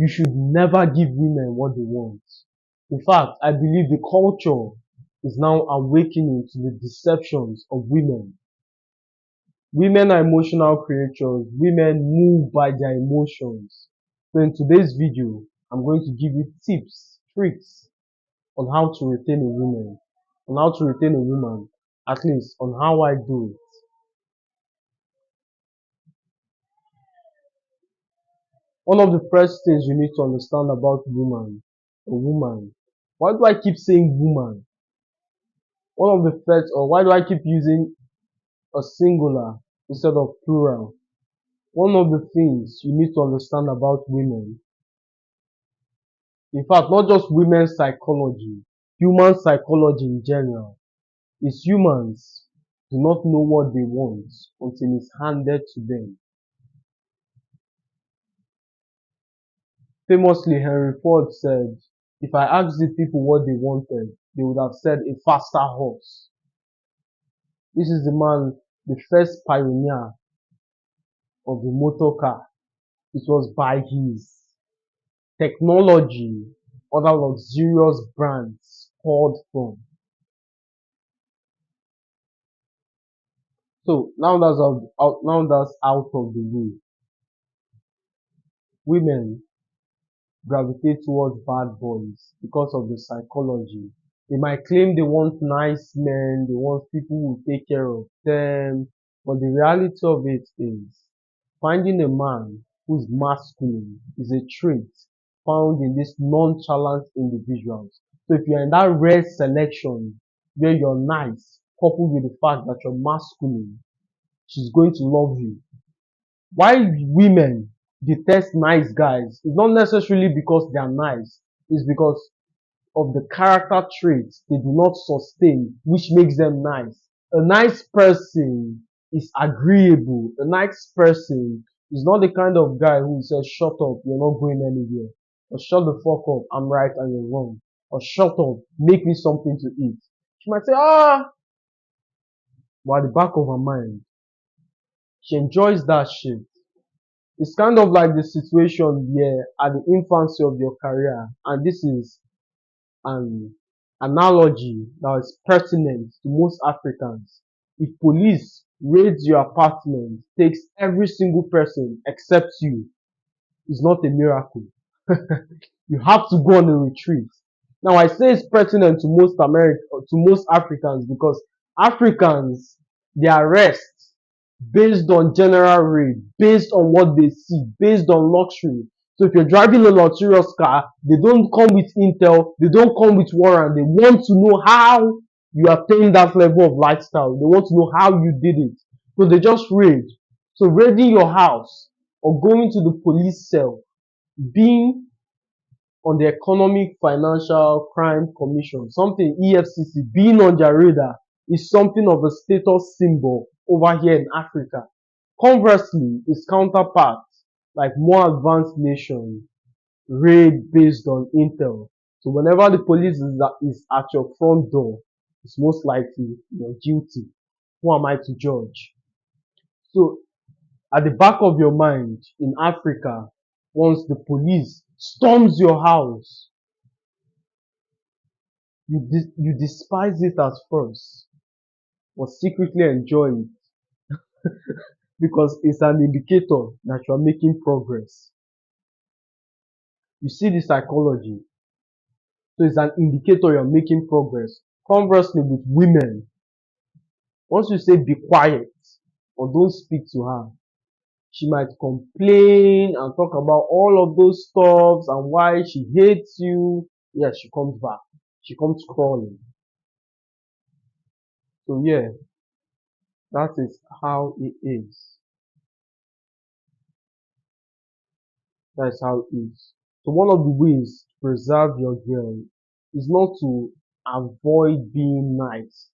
You should never give women what they want. In fact, I believe the culture is now awakening to the deceptions of women. Women are emotional creatures. Women move by their emotions. So in today's video, I'm going to give you tips, tricks on how to retain a woman, at least on how I do it. One of the first things you need to understand about a woman. Why do I keep saying woman? One of the first, or why do I keep using a singular instead of plural? One of the things you need to understand about women, in fact, not just women's psychology, human psychology in general, is humans do not know what they want until it's handed to them. Famously, Henry Ford said, if I asked the people what they wanted, they would have said a faster horse. This is the man, the first pioneer of the motor car. It was by his technology other luxurious brands called from. So now that's out of the way. Women gravitate towards bad boys because of the psychology. They might claim they want nice men, they want people who take care of them, but the reality of it is finding a man who's masculine is a trait found in these nonchalant individuals. So if you're in that rare selection where you're nice, coupled with the fact that you're masculine, she's going to love you. Why women detest nice guys is not necessarily because they are nice, it's because of the character traits they do not sustain, which makes them nice. A nice person is agreeable. A nice person is not the kind of guy who says, shut up, you're not going anywhere. Or shut the fuck up, I'm right and you're wrong. Or shut up, make me something to eat. She might say, but at the back of her mind, she enjoys that shit. It's kind of like the situation where at the infancy of your career, and this is an analogy that is pertinent to most Africans. If police raids your apartment, takes every single person except you, it's not a miracle. You have to go on a retreat. Now I say it's pertinent to most Africans because Africans, they arrest based on general rate, based on what they see, based on luxury. So if you're driving a luxurious car, they don't come with intel, they don't come with warrant. They want to know how you attain that level of lifestyle. They want to know how you did it. So they just raid. So raiding your house or going to the police cell, being on the Economic Financial Crime Commission, something EFCC, being on their radar is something of a status symbol over here in Africa. Conversely, its counterparts, like more advanced nations, raid based on intel. So whenever the police is at your front door, it's most likely you're guilty. Who am I to judge? So at the back of your mind in Africa, once the police storms your house, you despise it at first, but secretly enjoy it because it's an indicator that you are making progress. You see the psychology. So it's an indicator you're making progress. Conversely, with women, once you say be quiet or don't speak to her, she might complain and talk about all of those stuffs and why she hates you. Yeah, she comes back. She comes crawling. So yeah, that is how it is. That's how it is. So one of the ways to preserve your girl is not to avoid being nice.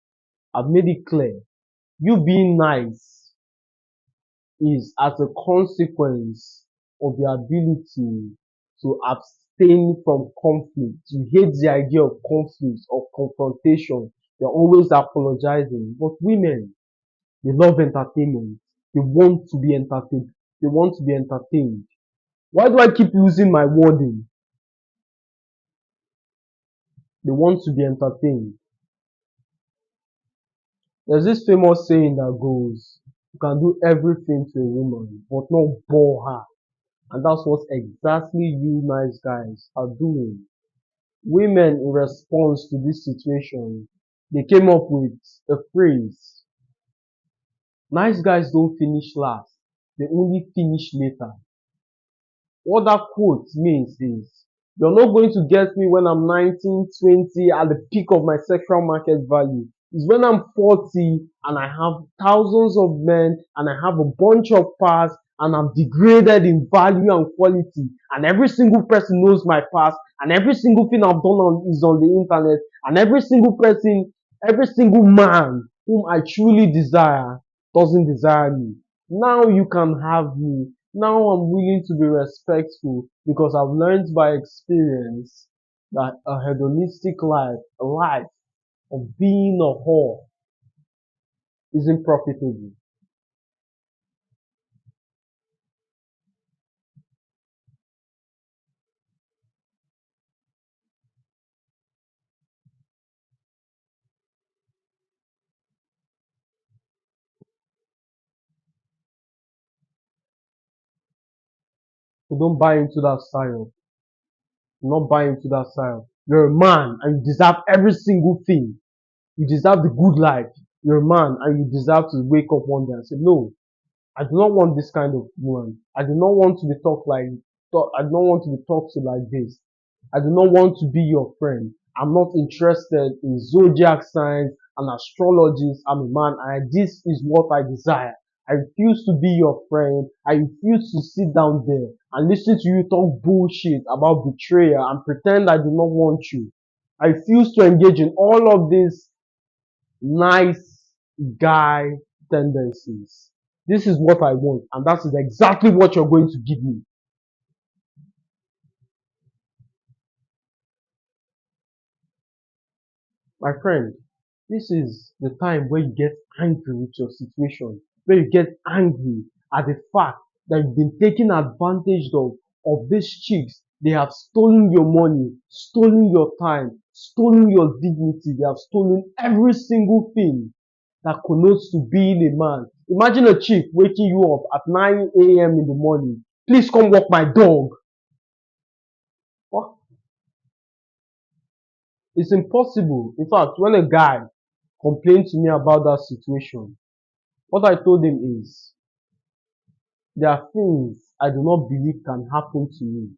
I've made it clear. You being nice is as a consequence of your ability to abstain from conflict. You hate the idea of conflict or confrontation. You're always apologizing. But women, they love entertainment. They want to be entertained. They want to be entertained. Why do I keep using my wording? They want to be entertained. There's this famous saying that goes, you can do everything to a woman, but not bore her. And that's what exactly you nice guys are doing. Women, in response to this situation, they came up with a phrase: nice guys don't finish last, they only finish later. What that quote means is, you're not going to get me when I'm 19, 20 at the peak of my sexual market value. It's when I'm 40 and I have thousands of men and I have a bunch of past and I'm degraded in value and quality, and every single person knows my past, and every single thing I've done is on the internet, and every single person, every single man whom I truly desire doesn't desire me. Now you can have me. Now I'm willing to be respectful because I've learned by experience that a hedonistic life, a life of being a whore, isn't profitable. So don't buy into that style. Do not buy into that style. You're a man and you deserve every single thing. You deserve the good life. You're a man and you deserve to wake up one day and say, no, I do not want this kind of woman. I do not want to be I do not want to be talked to like this. I do not want to be your friend. I'm not interested in zodiac signs and astrologies. I'm a man and this is what I desire. I refuse to be your friend. I refuse to sit down there and listen to you talk bullshit about betrayal and pretend I do not want you. I refuse to engage in all of these nice guy tendencies. This is what I want, and that is exactly what you're going to give me. My friend, this is the time where you get angry with your situation, where you get angry at the fact that you've been taken advantage of these chicks. They have stolen your money, stolen your time, stolen your dignity. They have stolen every single thing that connotes to being a man. Imagine a chick waking you up at 9 a.m. in the morning. Please come walk my dog. What? It's impossible. In fact, when a guy complained to me about that situation, what I told him is, there are things I do not believe can happen to me.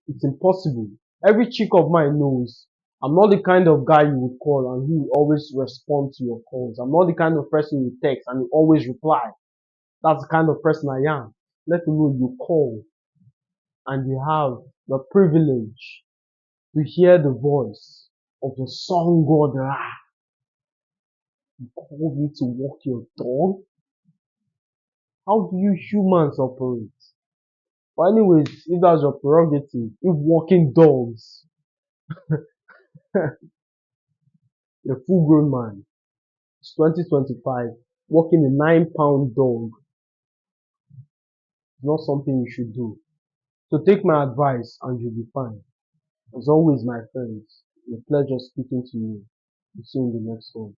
It's impossible. Every chick of mine knows I'm not the kind of guy you would call and who will always respond to your calls. I'm not the kind of person you text and you always reply. That's the kind of person I am. Let alone you call and you have the privilege to hear the voice of the song God. You call me to walk your dog? How do you humans operate? But anyways, if that's your prerogative, if walking dogs, you're a full grown man. It's 2025. Walking a 9 pound dog is not something you should do. So take my advice and you'll be fine. As always, my friends, it's a pleasure speaking to you. See you in the next one.